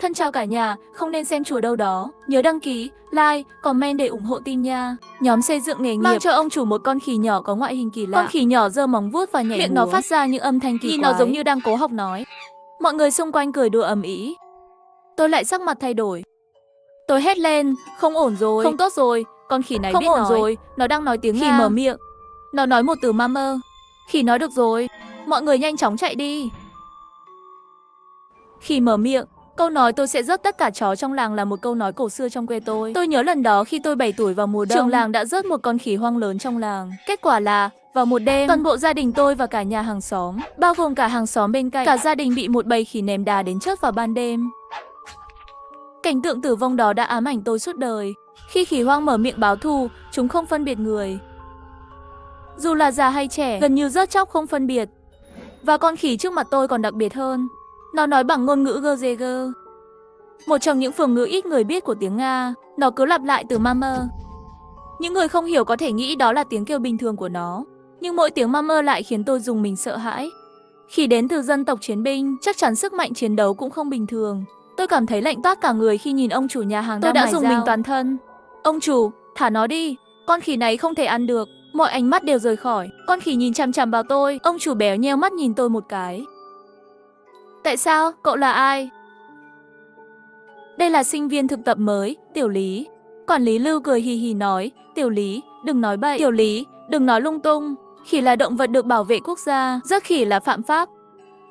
Thân chào cả nhà, không nên xem chùa đâu đó. Nhớ đăng ký, like, comment để ủng hộ team nha. Nhóm xây dựng nghề nghiệp mang cho ông chủ một con khỉ nhỏ có ngoại hình kỳ lạ. Con khỉ nhỏ giơ móng vuốt và nhảy miệng nó phát ra những âm thanh kỳ quái. Nhìn nó giống như đang cố học nói. Mọi người xung quanh cười đùa ầm ĩ. Tôi lại sắc mặt thay đổi. Tôi hét lên, không ổn rồi, không tốt rồi, con khỉ này không biết ổn nói. Rồi, nó đang nói tiếng Nga. Khỉ mở miệng. Nó nói một từ mama. Khỉ nói được rồi, mọi người nhanh chóng chạy đi. Khỉ mở miệng. Câu nói tôi sẽ rớt tất cả chó trong làng là một câu nói cổ xưa trong quê tôi. Tôi nhớ lần đó khi tôi 7 tuổi vào mùa đông, trưởng làng đã rớt một con khỉ hoang lớn trong làng. Kết quả là, vào một đêm, toàn bộ gia đình tôi và cả nhà hàng xóm, bao gồm cả hàng xóm bên cạnh, cả gia đình bị một bầy khỉ ném đá đến chớp vào ban đêm. Cảnh tượng tử vong đó đã ám ảnh tôi suốt đời. Khi khỉ hoang mở miệng báo thù, chúng không phân biệt người. Dù là già hay trẻ, gần như rớt chóc không phân biệt. Và con khỉ trước mặt tôi còn đặc biệt hơn. Nó nói bằng ngôn ngữ Gzg, một trong những phương ngữ ít người biết của tiếng Nga. Nó cứ lặp lại từ mama. Những người không hiểu có thể nghĩ đó là tiếng kêu bình thường của nó. Nhưng mỗi tiếng mama lại khiến tôi rùng mình sợ hãi. Khỉ đến từ dân tộc chiến binh, chắc chắn sức mạnh chiến đấu cũng không bình thường. Tôi cảm thấy lạnh toát cả người khi nhìn ông chủ nhà hàng đang mài dao. Tôi đã dùng mình toàn thân. Ông chủ, thả nó đi. Con khỉ này không thể ăn được. Mọi ánh mắt đều rời khỏi. Con khỉ nhìn chằm chằm vào tôi. Ông chủ béo nheo mắt nhìn tôi một cái. Tại sao? Cậu là ai? Đây là sinh viên thực tập mới, Tiểu Lý. Quản lý Lưu cười hì hì nói, Tiểu Lý, đừng nói bậy. Tiểu Lý, đừng nói lung tung. Khỉ là động vật được bảo vệ quốc gia, rớt khỉ là phạm pháp.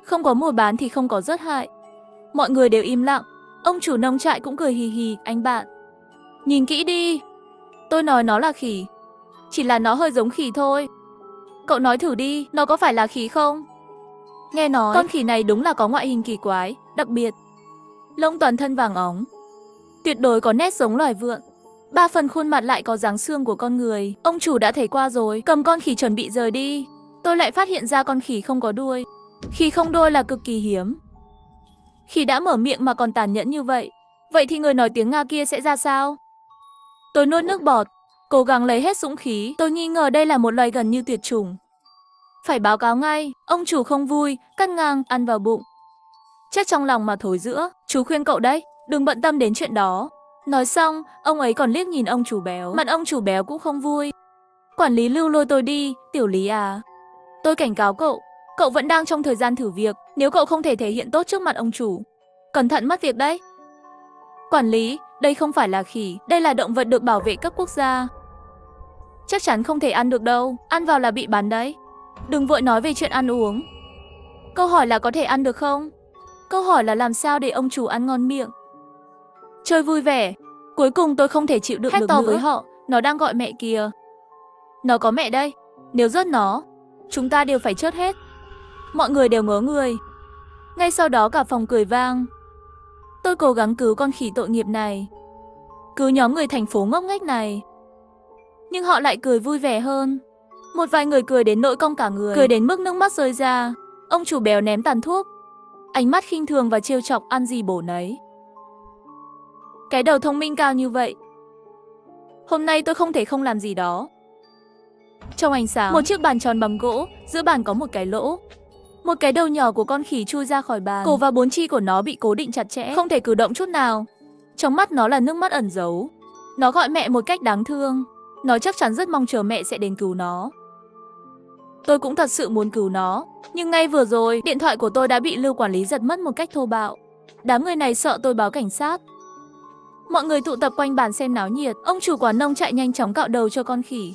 Không có mua bán thì không có rớt hại. Mọi người đều im lặng. Ông chủ nông trại cũng cười hì hì, anh bạn. Nhìn kỹ đi. Tôi nói nó là khỉ. Chỉ là nó hơi giống khỉ thôi. Cậu nói thử đi, nó có phải là khỉ không? Nghe nói, con khỉ này đúng là có ngoại hình kỳ quái, đặc biệt. Lông toàn thân vàng óng. Tuyệt đối có nét giống loài vượn. 3 phần khuôn mặt lại có dáng xương của con người. Ông chủ đã thấy qua rồi, cầm con khỉ chuẩn bị rời đi. Tôi lại phát hiện ra con khỉ không có đuôi. Khỉ không đuôi là cực kỳ hiếm. Khỉ đã mở miệng mà còn tàn nhẫn như vậy. Vậy thì người nói tiếng Nga kia sẽ ra sao? Tôi nuốt nước bọt, cố gắng lấy hết dũng khí. Tôi nghi ngờ đây là một loài gần như tuyệt chủng. Phải báo cáo ngay. Ông chủ không vui, cắt ngang, ăn vào bụng. Chắc trong lòng mà thối giữa. Chú khuyên cậu đấy, đừng bận tâm đến chuyện đó. Nói xong, ông ấy còn liếc nhìn ông chủ béo. Mặt ông chủ béo cũng không vui. Quản lý Lưu lôi tôi đi. Tiểu Lý à, tôi cảnh cáo cậu, cậu vẫn đang trong thời gian thử việc. Nếu cậu không thể thể hiện tốt trước mặt ông chủ, cẩn thận mất việc đấy. Quản lý, đây không phải là khỉ, đây là động vật được bảo vệ cấp quốc gia. Chắc chắn không thể ăn được đâu, ăn vào là bị bắn đấy. Đừng vội nói về chuyện ăn uống. Câu hỏi là có thể ăn được không? Câu hỏi là làm sao để ông chủ ăn ngon miệng. Chơi vui vẻ. Cuối cùng tôi không thể chịu đựng được nữa với họ. Nó đang gọi mẹ kìa. Nó có mẹ đây. Nếu rớt nó, chúng ta đều phải chết hết. Mọi người đều ngớ người. Ngay sau đó cả phòng cười vang. Tôi cố gắng cứu con khỉ tội nghiệp này, cứu nhóm người thành phố ngốc nghếch này. Nhưng họ lại cười vui vẻ hơn. Một vài người cười đến nỗi cong cả người, cười đến mức nước mắt rơi ra. Ông chủ béo ném tàn thuốc, ánh mắt khinh thường và trêu chọc, ăn gì bổ nấy. Cái đầu thông minh cao như vậy, hôm nay tôi không thể không làm gì đó. Trong ánh sáng, một chiếc bàn tròn bằng gỗ, giữa bàn có một cái lỗ. Một cái đầu nhỏ của con khỉ chui ra khỏi bàn. Cổ và 4 chi của nó bị cố định chặt chẽ, không thể cử động chút nào. Trong mắt nó là nước mắt ẩn giấu. Nó gọi mẹ một cách đáng thương. Nó chắc chắn rất mong chờ mẹ sẽ đến cứu nó. Tôi cũng thật sự muốn cứu nó. Nhưng ngay vừa rồi, điện thoại của tôi đã bị Lưu quản lý giật mất một cách thô bạo. Đám người này sợ tôi báo cảnh sát. Mọi người tụ tập quanh bàn xem náo nhiệt. Ông chủ quán nông chạy nhanh chóng cạo đầu cho con khỉ.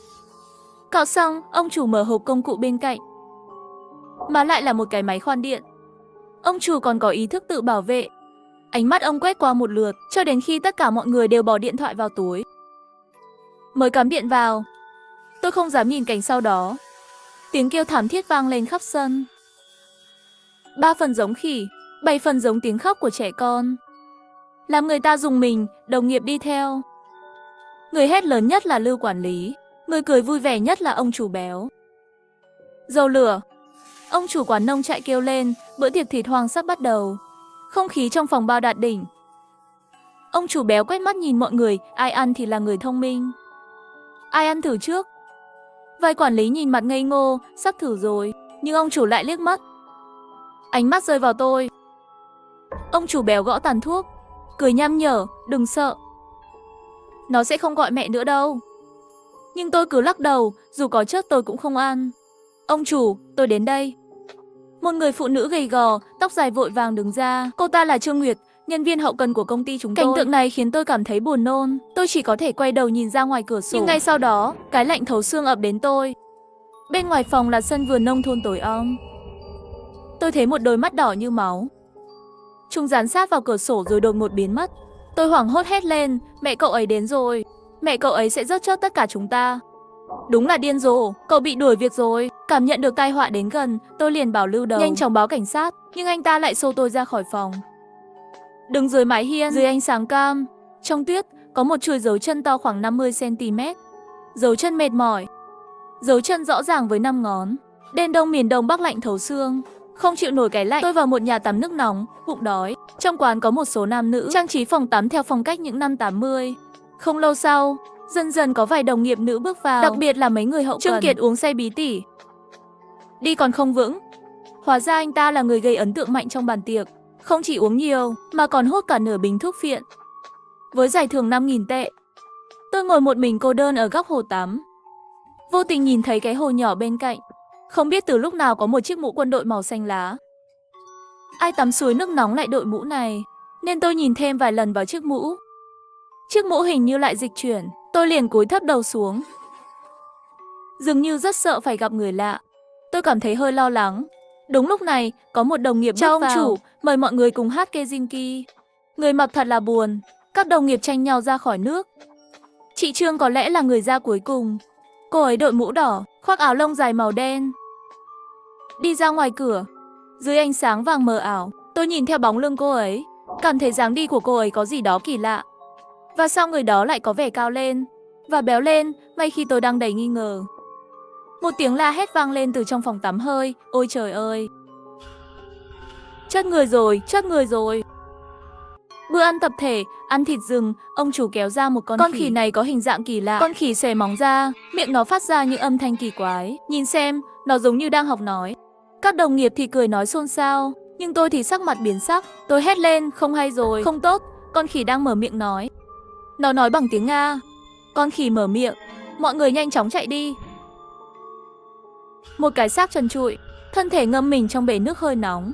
Cạo xong, ông chủ mở hộp công cụ bên cạnh. Mà lại là một cái máy khoan điện. Ông chủ còn có ý thức tự bảo vệ. Ánh mắt ông quét qua một lượt, cho đến khi tất cả mọi người đều bỏ điện thoại vào túi mới cắm điện vào. Tôi không dám nhìn cảnh sau đó. Tiếng kêu thảm thiết vang lên khắp sân. 3 phần giống khỉ, 7 phần giống tiếng khóc của trẻ con. Làm người ta rùng mình, đồng nghiệp đi theo. Người hét lớn nhất là Lưu quản lý. Người cười vui vẻ nhất là ông chủ béo. Dầu lửa. Ông chủ quán nông chạy kêu lên, bữa tiệc thịt hoang sắp bắt đầu. Không khí trong phòng bao đạt đỉnh. Ông chủ béo quét mắt nhìn mọi người, ai ăn thì là người thông minh. Ai ăn thử trước? Vài quản lý nhìn mặt ngây ngô, sắp thử rồi, nhưng ông chủ lại liếc mắt. Ánh mắt rơi vào tôi. Ông chủ béo gõ tàn thuốc. cười nham nhở, đừng sợ. Nó sẽ không gọi mẹ nữa đâu. Nhưng tôi cứ lắc đầu, dù có chết tôi cũng không ăn. Ông chủ, tôi đến đây. Một người phụ nữ gầy gò, tóc dài vội vàng đứng ra. Cô ta là Trương Nguyệt, nhân viên hậu cần của công ty chúng tôi. Cảnh tượng này khiến tôi cảm thấy buồn nôn. Tôi chỉ có thể quay đầu nhìn ra ngoài cửa sổ. Nhưng ngay sau đó, cái lạnh thấu xương ập đến tôi. Bên ngoài phòng là sân vườn nông thôn tối om. Tôi thấy một đôi mắt đỏ như máu. Chúng dán sát vào cửa sổ rồi đột ngột biến mất. Tôi hoảng hốt hét lên, mẹ cậu ấy đến rồi. Mẹ cậu ấy sẽ giết chết tất cả chúng ta. Đúng là điên rồ, cậu bị đuổi việc rồi. Cảm nhận được tai họa đến gần, tôi liền bảo Lưu Đầu nhanh chóng báo cảnh sát, nhưng anh ta lại xô tôi ra khỏi phòng. Đứng dưới mái hiên, dưới ánh sáng cam, trong tuyết có một chuỗi dấu chân to khoảng 50 cm. Dấu chân mệt mỏi. Dấu chân rõ ràng với 5 ngón. Đêm đông miền Đông Bắc lạnh thấu xương. Không chịu nổi cái lạnh, tôi vào một nhà tắm nước nóng, bụng đói. Trong quán có một số nam nữ trang trí phòng tắm theo phong cách những năm 80. Không lâu sau, dần dần có vài đồng nghiệp nữ bước vào, đặc biệt là mấy người hậu cần. Trương Kiệt uống say bí tỉ, đi còn không vững. Hóa ra anh ta là người gây ấn tượng mạnh trong bàn tiệc, không chỉ uống nhiều mà còn hút cả nửa bình thuốc phiện. Với giải thưởng 5.000 tệ, tôi ngồi một mình cô đơn ở góc hồ tắm. Vô tình nhìn thấy cái hồ nhỏ bên cạnh. Không biết từ lúc nào có một chiếc mũ quân đội màu xanh lá. Ai tắm suối nước nóng lại đội mũ này, nên tôi nhìn thêm vài lần vào chiếc mũ. Chiếc mũ hình như lại dịch chuyển, tôi liền cúi thấp đầu xuống. Dường như rất sợ phải gặp người lạ. Tôi cảm thấy hơi lo lắng. Đúng lúc này, có một đồng nghiệp bước vào. Chào ông chủ, mời mọi người cùng hát Kezinki. Người mập thật là buồn. Các đồng nghiệp tranh nhau ra khỏi nước. Chị Trương có lẽ là người ra cuối cùng. Cô ấy đội mũ đỏ, khoác áo lông dài màu đen. Đi ra ngoài cửa. Dưới ánh sáng vàng mờ ảo, tôi nhìn theo bóng lưng cô ấy. Cảm thấy dáng đi của cô ấy có gì đó kỳ lạ. Và sao người đó lại có vẻ cao lên và béo lên, ngay khi tôi đang đầy nghi ngờ. Một tiếng la hét vang lên từ trong phòng tắm hơi. Ôi trời ơi! Chết người rồi, chết người rồi! Bữa ăn tập thể, ăn thịt rừng, ông chủ kéo ra một con khỉ này có hình dạng kỳ lạ. Con khỉ xòe móng ra, miệng nó phát ra những âm thanh kỳ quái. Nhìn xem, nó giống như đang học nói. Các đồng nghiệp thì cười nói xôn xao, nhưng tôi thì sắc mặt biến sắc. Tôi hét lên, không hay rồi, không tốt. Con khỉ đang mở miệng nói. Nó nói bằng tiếng Nga. Con khỉ mở miệng, mọi người nhanh chóng chạy đi. Một cái xác trần trụi, thân thể ngâm mình trong bể nước hơi nóng.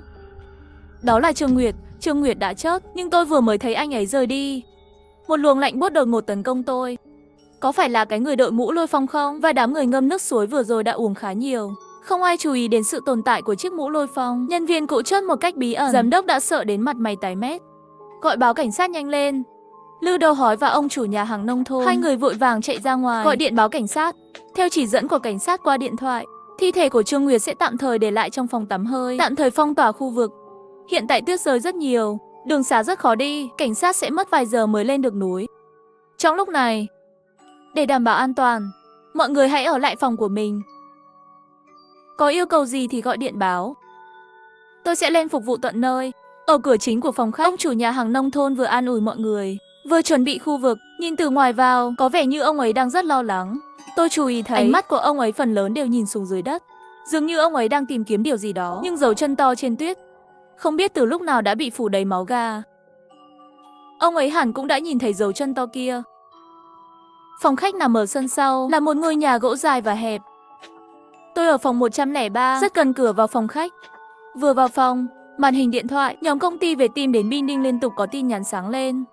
Đó là Trương Nguyệt. Trương Nguyệt đã chết, nhưng tôi vừa mới thấy anh ấy rời đi. Một luồng lạnh buốt đột ngột tấn công tôi. Có phải là cái người đội mũ Lôi Phong không? Và đám người ngâm nước suối vừa rồi đã uống khá nhiều. Không ai chú ý đến sự tồn tại của chiếc mũ Lôi Phong. Nhân viên cũ chết một cách bí ẩn. Giám đốc đã sợ đến mặt mày tái mét. Gọi báo cảnh sát nhanh lên. Lưu Đầu Hói và ông chủ nhà hàng nông thôn, hai người vội vàng chạy ra ngoài, gọi điện báo cảnh sát. Theo chỉ dẫn của cảnh sát qua điện thoại, thi thể của Trương Nguyệt sẽ tạm thời để lại trong phòng tắm hơi, tạm thời phong tỏa khu vực. Hiện tại tuyết rơi rất nhiều, đường xá rất khó đi, cảnh sát sẽ mất vài giờ mới lên được núi. Trong lúc này, để đảm bảo an toàn, mọi người hãy ở lại phòng của mình. Có yêu cầu gì thì gọi điện báo. Tôi sẽ lên phục vụ tận nơi. Ở cửa chính của phòng khách, ông chủ nhà hàng nông thôn vừa an ủi mọi người, vừa chuẩn bị khu vực. Nhìn từ ngoài vào, có vẻ như ông ấy đang rất lo lắng. Tôi chú ý thấy ánh mắt của ông ấy phần lớn đều nhìn xuống dưới đất. Dường như ông ấy đang tìm kiếm điều gì đó. Nhưng dấu chân to trên tuyết, không biết từ lúc nào đã bị phủ đầy máu gà. Ông ấy hẳn cũng đã nhìn thấy dấu chân to kia. Phòng khách nằm ở sân sau, là một ngôi nhà gỗ dài và hẹp. Tôi ở phòng 103, rất gần cửa vào phòng khách. Vừa vào phòng, màn hình điện thoại, nhóm công ty về team đến Binding liên tục có tin nhắn sáng lên.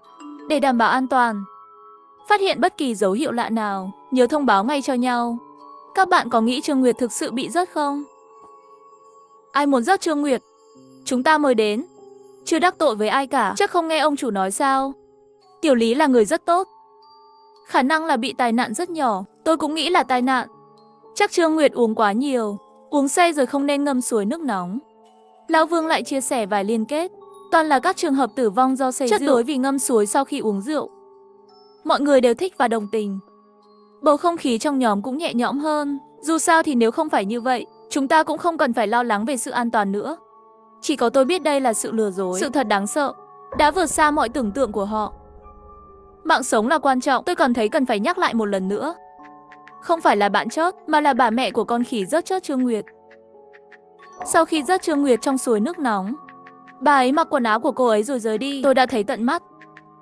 Để đảm bảo an toàn, phát hiện bất kỳ dấu hiệu lạ nào, nhớ thông báo ngay cho nhau. Các bạn có nghĩ Trương Nguyệt thực sự bị rớt không? Ai muốn rớt Trương Nguyệt? Chúng ta mới đến. Chưa đắc tội với ai cả, chắc không nghe ông chủ nói sao? Tiểu Lý là người rất tốt. Khả năng là bị tai nạn rất nhỏ, tôi cũng nghĩ là tai nạn. Chắc Trương Nguyệt uống quá nhiều, uống say rồi không nên ngâm suối nước nóng. Lão Vương lại chia sẻ vài liên kết, toàn là các trường hợp tử vong do say rượu, chất đuối vì ngâm suối sau khi uống rượu. Mọi người đều thích và đồng tình. Bầu không khí trong nhóm cũng nhẹ nhõm hơn. Dù sao thì nếu không phải như vậy, chúng ta cũng không cần phải lo lắng về sự an toàn nữa. Chỉ có tôi biết đây là sự lừa dối, sự thật đáng sợ, đã vượt xa mọi tưởng tượng của họ. Mạng sống là quan trọng, tôi còn thấy cần phải nhắc lại một lần nữa. Không phải là bạn chết, mà là bà mẹ của con khỉ rớt chết Trương Nguyệt. Sau khi rớt Trương Nguyệt trong suối nước nóng, bà ấy mặc quần áo của cô ấy rồi rời đi. Tôi đã thấy tận mắt.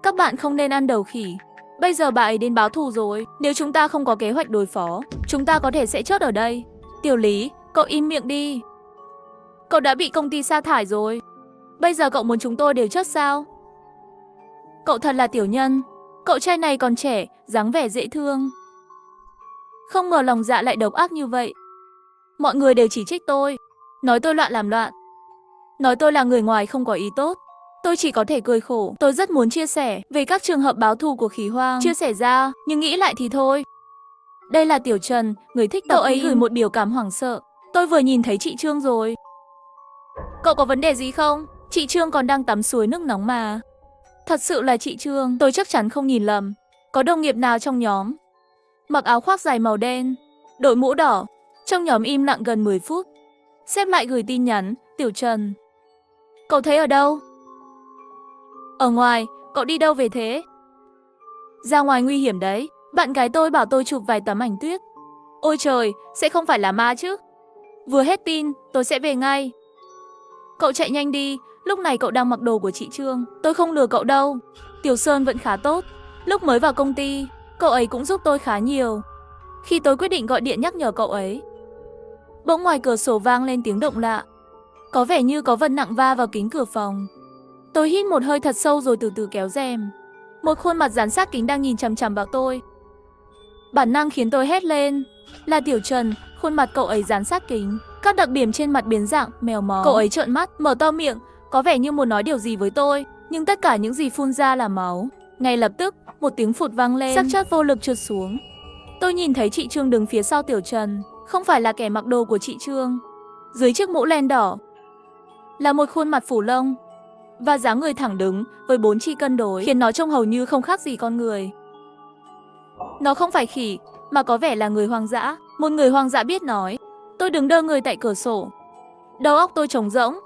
Các bạn không nên ăn đầu khỉ. Bây giờ bà ấy đến báo thù rồi. Nếu chúng ta không có kế hoạch đối phó, chúng ta có thể sẽ chết ở đây. Tiểu Lý, cậu im miệng đi. Cậu đã bị công ty sa thải rồi. Bây giờ cậu muốn chúng tôi đều chết sao? Cậu thật là tiểu nhân. Cậu trai này còn trẻ, dáng vẻ dễ thương. Không ngờ lòng dạ lại độc ác như vậy. Mọi người đều chỉ trích tôi, nói tôi loạn làm loạn, nói tôi là người ngoài không có ý tốt. Tôi chỉ có thể cười khổ. Tôi rất muốn chia sẻ về các trường hợp báo thù của Khỉ Hoang chia sẻ ra, nhưng nghĩ lại thì thôi. Đây là Tiểu Trần, người thích cậu ấy gửi một biểu cảm hoảng sợ. Tôi vừa nhìn thấy chị Trương rồi. Cậu có vấn đề gì không? Chị Trương còn đang tắm suối nước nóng mà. Thật sự là chị Trương, tôi chắc chắn không nhìn lầm. Có đồng nghiệp nào trong nhóm mặc áo khoác dài màu đen, đội mũ đỏ. Trong nhóm im lặng gần 10 phút. Xếp lại gửi tin nhắn, Tiểu Trần, cậu thấy ở đâu? Ở ngoài, cậu đi đâu về thế? Ra ngoài nguy hiểm đấy. Bạn gái tôi bảo tôi chụp vài tấm ảnh tuyết. Ôi trời, sẽ không phải là ma chứ? Vừa hết tin, tôi sẽ về ngay. Cậu chạy nhanh đi, lúc này cậu đang mặc đồ của chị Trương. Tôi không lừa cậu đâu. Tiểu Sơn vẫn khá tốt. Lúc mới vào công ty, cậu ấy cũng giúp tôi khá nhiều. Khi tôi quyết định gọi điện nhắc nhở cậu ấy, bỗng ngoài cửa sổ vang lên tiếng động lạ. Có vẻ như có vật nặng va vào kính cửa phòng. Tôi hít một hơi thật sâu rồi từ từ kéo rèm. Một khuôn mặt dán sát kính đang nhìn chằm chằm vào tôi. Bản năng khiến tôi hét lên. Là Tiểu Trần, khuôn mặt cậu ấy dán sát kính. Các đặc điểm trên mặt biến dạng, mèo mó. Cậu ấy trợn mắt, mở to miệng, có vẻ như muốn nói điều gì với tôi. Nhưng tất cả những gì phun ra là máu. Ngay lập tức, một tiếng phụt vang lên. Xác chết vô lực trượt xuống. Tôi nhìn thấy chị Trương đứng phía sau Tiểu Trần. Không phải là kẻ mặc đồ của chị Trương. Dưới chiếc mũ len đỏ là một khuôn mặt phủ lông và dáng người thẳng đứng với 4 chi cân đối, khiến nó trông hầu như không khác gì con người. Nó không phải khỉ, mà có vẻ là người hoang dã. Một người hoang dã biết nói. Tôi đứng đơ người tại cửa sổ. Đầu óc tôi trống rỗng.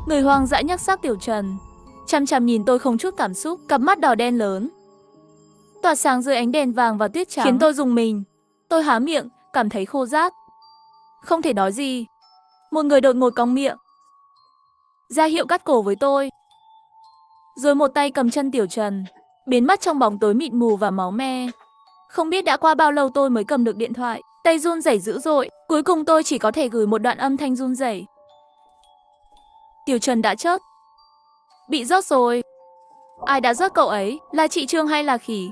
Người hoang dã nhắc xác Tiểu Trần, chằm chằm nhìn tôi không chút cảm xúc, cặp mắt đỏ đen lớn tỏa sáng dưới ánh đèn vàng và tuyết trắng, khiến tôi rùng mình. Tôi há miệng, cảm thấy khô rát, không thể nói gì. Một người đột ngột cong miệng, ra hiệu cắt cổ với tôi, rồi một tay cầm chân Tiểu Trần, biến mất trong bóng tối mịt mù và máu me. Không biết đã qua bao lâu tôi mới cầm được điện thoại, tay run rẩy dữ dội. Cuối cùng tôi chỉ có thể gửi một đoạn âm thanh run rẩy. Tiểu Trần đã chết, bị rớt rồi. Ai đã rớt cậu ấy? Là chị Trương hay là khỉ?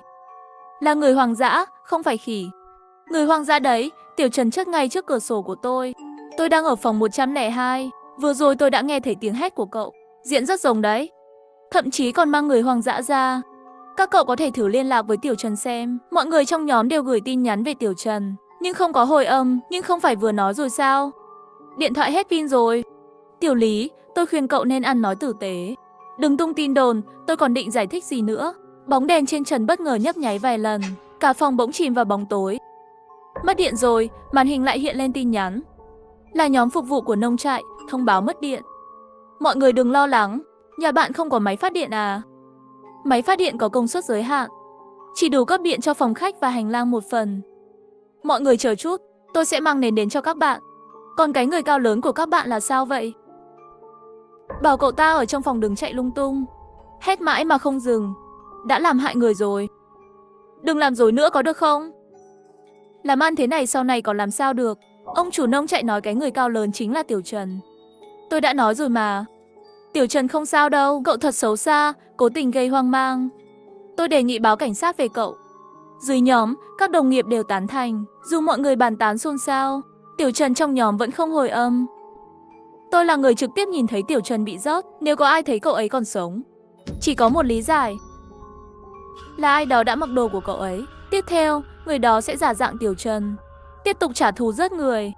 Là người hoang dã, không phải khỉ. Người hoang dã đấy. Tiểu Trần chết ngay trước cửa sổ của tôi. Tôi đang ở phòng 102. Vừa rồi tôi đã nghe thấy tiếng hét của cậu. Diễn rất giống đấy. Thậm chí còn mang người hoang dã ra. Các cậu có thể thử liên lạc với Tiểu Trần xem. Mọi người trong nhóm đều gửi tin nhắn về Tiểu Trần, nhưng không có hồi âm. Nhưng không phải vừa nói rồi sao? Điện thoại hết pin rồi. Tiểu Lý, tôi khuyên cậu nên ăn nói tử tế. Đừng tung tin đồn. Tôi còn định giải thích gì nữa. Bóng đèn trên trần bất ngờ nhấp nháy vài lần. Cả phòng bỗng chìm vào bóng tối. Mất điện rồi, màn hình lại hiện lên tin nhắn. Là nhóm phục vụ của nông trại, thông báo mất điện. Mọi người đừng lo lắng, nhà bạn không có máy phát điện à? Máy phát điện có công suất giới hạn, chỉ đủ cấp điện cho phòng khách và hành lang một phần. Mọi người chờ chút, tôi sẽ mang nến đến cho các bạn. Còn cái người cao lớn của các bạn là sao vậy? Bảo cậu ta ở trong phòng đừng chạy lung tung. Hét mãi mà không dừng, đã làm hại người rồi. Đừng làm dối nữa có được không? Làm ăn thế này sau này còn làm sao được. Ông chủ nông trại nói cái người cao lớn chính là Tiểu Trần. Tôi đã nói rồi mà. Tiểu Trần không sao đâu, cậu thật xấu xa, cố tình gây hoang mang. Tôi đề nghị báo cảnh sát về cậu. Dưới nhóm, các đồng nghiệp đều tán thành. Dù mọi người bàn tán xôn xao, Tiểu Trần trong nhóm vẫn không hồi âm. Tôi là người trực tiếp nhìn thấy Tiểu Trần bị rớt. Nếu có ai thấy cậu ấy còn sống, chỉ có một lý giải, là ai đó đã mặc đồ của cậu ấy. Tiếp theo, người đó sẽ giả dạng Tiểu Trần, tiếp tục trả thù rớt người.